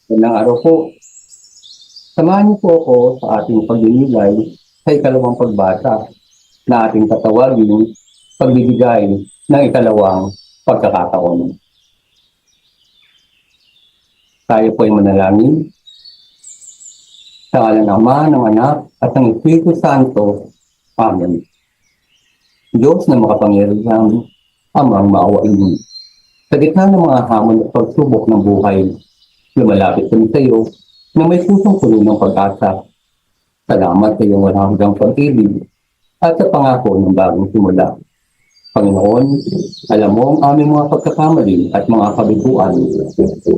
Magandang araw po. Samahan niyo po ako sa ating pagninilay sa ikalawang pagbasa na ating tatawagin pagbibigay ng ikalawang pagkakataon. Tayo po ay manalangin sa ngalan ng Ama, ng Anak, at ng Espiritu Santo. Amen. Diyos na makapangyarihan, Amang maawain. Sa gitna ng mga hamon at pagsubok ng buhay, lumalapit kami sa iyo na may pusong puno ng pag-asa. Salamat sa iyong walang hanggang pag-ibig at sa pangako ng bagong simula. Panginoon, alam mo ang aming mga pagkakamali at mga kabiguan.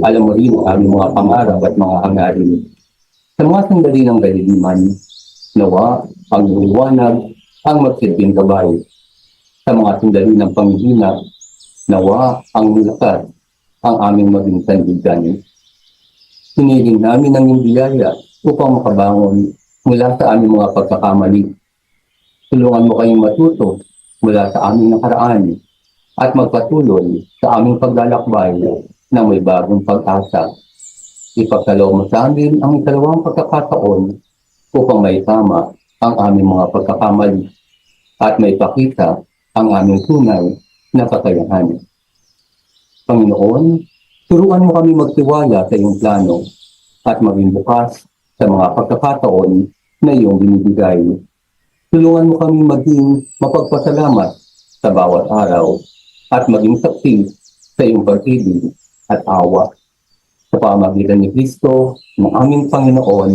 Alam mo rin ang aming mga pangarap at mga hangarin. Sa mga sandali ng daliliman, nawa ang liwanag ang magsilbing gabay. Sa mga sandali ng panghihina, nawa ang lakas ang aming maging sandigan. Hiniling namin ang iyong biyaya upang makabangon mula sa aming mga pagkakamali. Tulungan mo kayong matuto mula sa aming nakaraan at magpatuloy sa aming paglalakbay na may bagong pag-asa. Ipagkaloob mo sa amin ang ikalawang pagkakataon upang may tama ang aming mga pagkakamali at may pakita ang aming tunay na kakayahan. Panginoon, turuan mo kami magtiwala sa iyong plano at maging bukas sa mga pagkakataon na iyong binibigay. Tulungan mo kami maging mapagpasalamat sa bawat araw at maging saksi sa iyong pag-ibig at awa. Sa pamamagitan ni Kristo, ng aming Panginoon.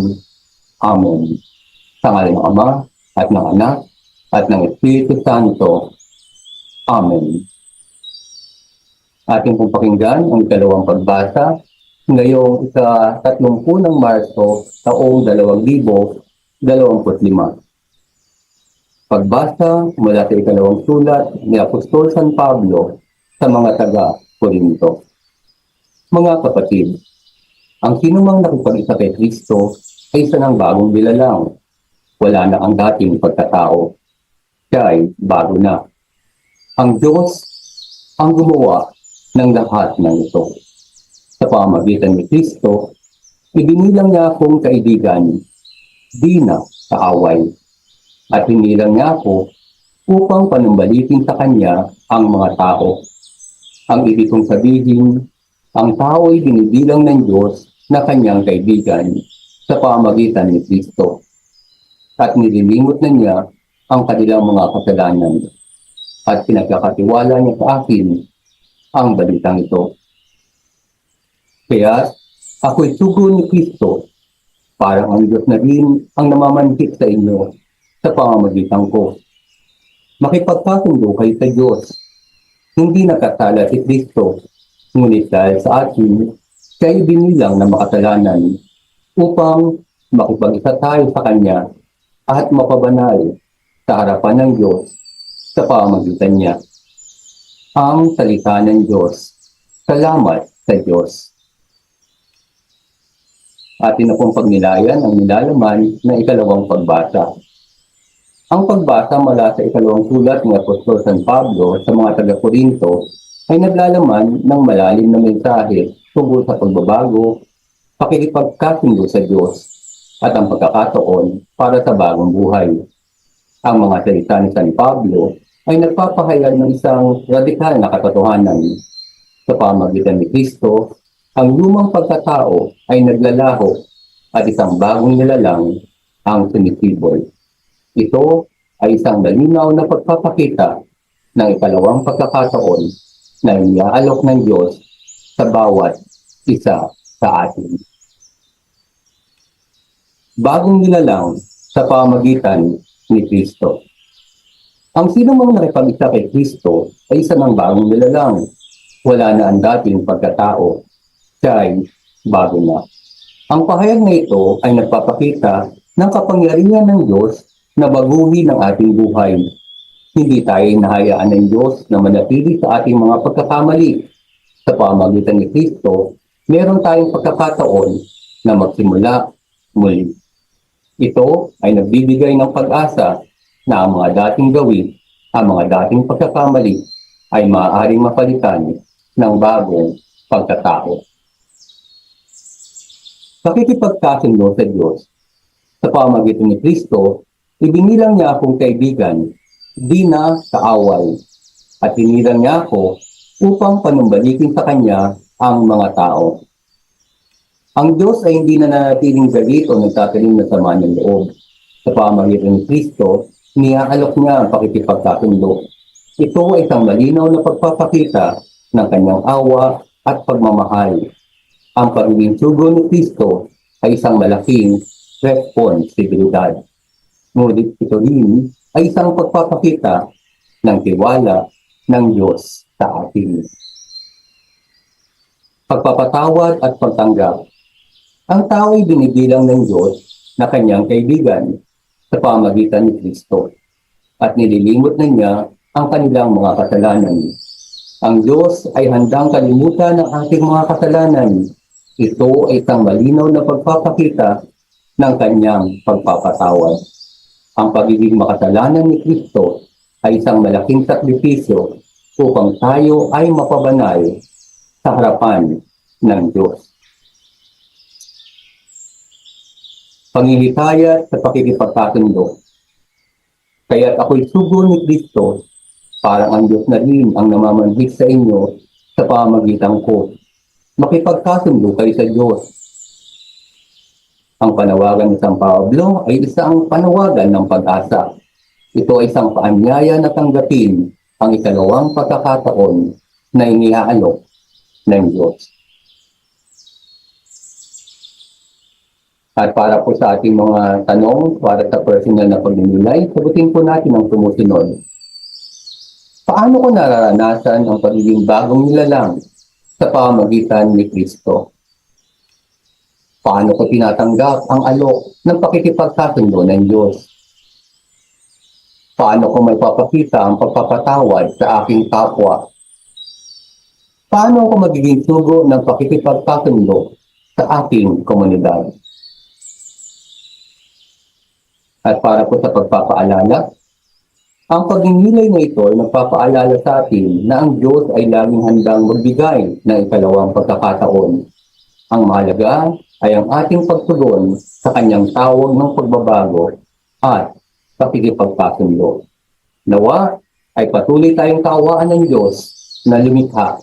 Amen. Sa ngalan ng Ama at ng Anak at ng Espiritu Santo. Amen. Ating pong pakinggan ang ikalawang pagbasa ngayong ika-30 ng Marso taong 2025. Pagbasa mula sa ikalawang sulat ni Apostol San Pablo sa mga taga-Corinto. Mga kapatid, ang sinumang nakipag-isa kay Kristo ay isa ng bagong nilalang. Wala na ang dating pagkatao. Siya ay bago na. Ang Diyos ang gumawa ng lahat ng ito. Sa pamamagitan ni Kristo, ibinilang niya akong kaibigan, di na kaaway. At hinilang niya ako upang panumbalikin sa Kanya ang mga tao. Ang ibig kong sabihin, ang tao ay binibilang ng Diyos na Kanyang kaibigan sa pamamagitan ni Kristo. At nililimot na niya ang kanilang mga kasalanan. At pinagkakatiwala niya sa akin ang balitang ito. Kaya ako'y tugon ni Kristo, parang ang Diyos na rin ang namamanhik sa inyo sa pamamagitan ko. Makipagkasundo kayo sa Diyos. Hindi nakasala si Kristo, ngunit dahil sa atin, siya ay binilang na makasalanan upang makipag-isa tayo sa Kanya at mapabanal sa harapan ng Diyos sa pamamagitan niya. Ang salita ng Diyos. Salamat sa Diyos. Atin na pong pagnilayan ang nilalaman ng ikalawang pagbasa. Ang pagbasa mula sa ikalawang sulat ng Apostol San Pablo sa mga taga-Corinto ay naglalaman ng malalim na mensahe tungkol sa pagbabago, pakikipagkasundo sa Diyos, at ang pagkakataon para sa bagong buhay. Ang mga salita ni San Pablo ay nagpapahayag ng isang radikal na katotohanan. Sa pamamagitan ni Kristo, ang lumang pagkatao ay naglalaho at isang bagong nilalang ang sumisibol. Ito ay isang malinaw na pagpapakita ng ikalawang pagkakataon na iniaalok ng Diyos sa bawat isa sa atin. Bagong nilalang sa pamamagitan ni Kristo. Ang sinumang nakipag-isa kay Kristo ay isa ng bagong nilalang. Wala na ang dating pagkatao. Siya ay bago na. Ang pahayag na ito ay nagpapakita ng kapangyarihan ng Diyos na baguhin ang ating buhay. Hindi tayo nahayaan ng Diyos na manatili sa ating mga pagkakamali. Sa pamamagitan ni Kristo, meron tayong pagkakataon na magsimula muli. Ito ay nagbibigay ng pag-asa na ang mga dating gawin, ang mga dating pagkakamali ay maaaring mapalitan ng bagong pagkatao. pakikipagkasundo sa Diyos. Sa pamamagitan ni Kristo, ibinilang niya akong kaibigan, di na kaaway, at hinilang niya ako upang panumbalikin sa Kanya ang mga tao. Ang Diyos ay hindi na nanatiling galit o nagtatanim na sama ng loob. Sa pamamagitan ni Kristo, niaalok niya ang pakikipagkasundo. Ito ay isang malinaw na pagpapakita ng Kanyang awa at pagmamahal. Ang pagiging sugo ni Kristo ay isang malaking responsibilidad. Ngunit ito rin ay isang pagpapakita ng tiwala ng Diyos sa atin. Pagpapatawad at pagtanggap. Ang tao ay binibilang ng Diyos na kanyang kaibigan sa pamamagitan ni Kristo at nililimot na niya ang kanilang mga kasalanan. Ang Diyos ay handang kalimutan ng ating mga kasalanan. Ito ay isang malinaw na pagpapakita ng kanyang pagpapatawad. Ang pagiging makasalanan ni Kristo ay isang malaking sakripisyo upang tayo ay mapabanal sa harapan ng Diyos. Panghihikayat sa pakikipagkasundo. Kaya't ako'y sugo ni Kristo, parang ang Diyos na rin ang namamanhik sa inyo sa pamamagitan ko. Makipagkasundo kayo sa Diyos. Ang panawagan ni San Pablo ay isang panawagan ng pag-asa. Ito ay isang paanyaya na tanggapin ang ikalawang pagkakataon na iniaalok ng Diyos. At para po sa ating mga tanong, para sa personal na pagninilay, sagutin po natin ang sumusunod. Paano ko nararanasan ang pagiging bagong nilalang sa pamamagitan ni Kristo? Paano ko tinatanggap ang alok ng pakikipagkasundo ng Diyos? Paano ko may papakita ang pagpapatawad sa aking kapwa? Paano ko magiging sugo ng pakikipagkasundo sa aking komunidad? At para po sa pagpapaalala, ang pagninilay na ito ay nagpapaalala sa atin na ang Diyos ay laging handang magbigay ng ikalawang pagkakataon. Ang mahalaga ay ang ating pagtugon sa kanyang tawag ng pagbabago at pakikipagkasundo. Nawa ay patuloy tayong kaawaan ng Diyos na lumikha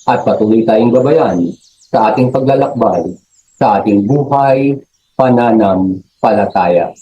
at patuloy tayong gabayan sa ating paglalakbay, sa ating buhay, pananampalataya.